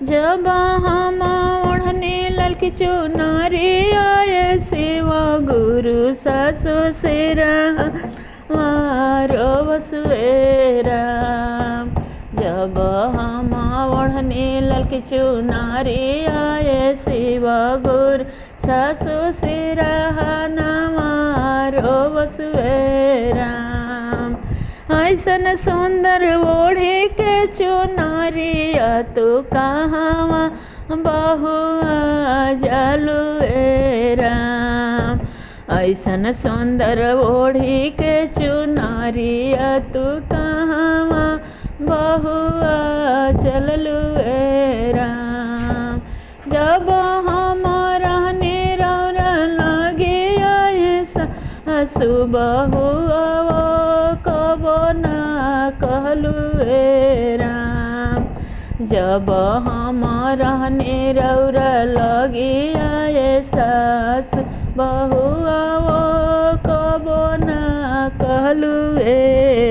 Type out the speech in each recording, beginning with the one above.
जब हम ओढ़ने ललकी चुनारी आए शिवा गुरु सासु सेरा मारो बसवेरा। जब हम ओढ़ने ललकी चुनारी आए शिवा गुरु सासु सेरा मारो बसवेरा। ऐसन सुंदर ओढ़े के चुनारिया तू कहाँ बहुआ जालू राम। ऐसन सुंदर ओढ़ी के चुनारिया तू कहाँ बहुआ चललू राम। जब हम रहने रौरा लगे सुबह कबो ना कहलू राम। जब हम रहने रौरा लगे आए सास बहुआ कबो ना कहलू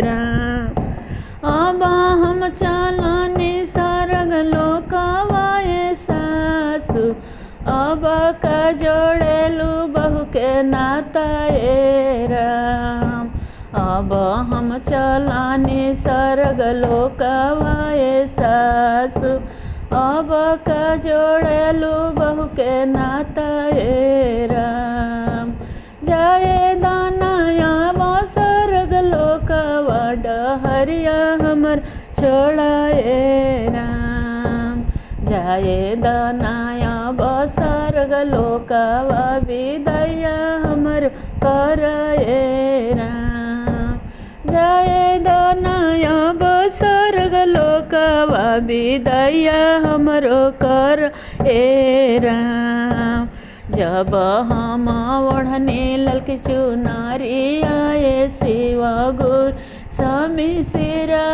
राम। अब हम चलने सरग लोकवाए सासु अब का जोड़ेलू बहू के नाता राम। अब हम चलाने सरग लोकवाए सासु अब का जोड़ेलू बहू के नाता राम। जाए दानाया वो सरग लोकवा डहरिया हमर छोड़ाए राम। जाए दानाया बसर्ग लोकवा विदैया हमर कराए राम। जाए दानाया बसर्ग लोकवा विदैया हमरो कर राम। जब हम ओढ़ने ललकी चुनारी आए शिवा गुरु स्वामी सिरा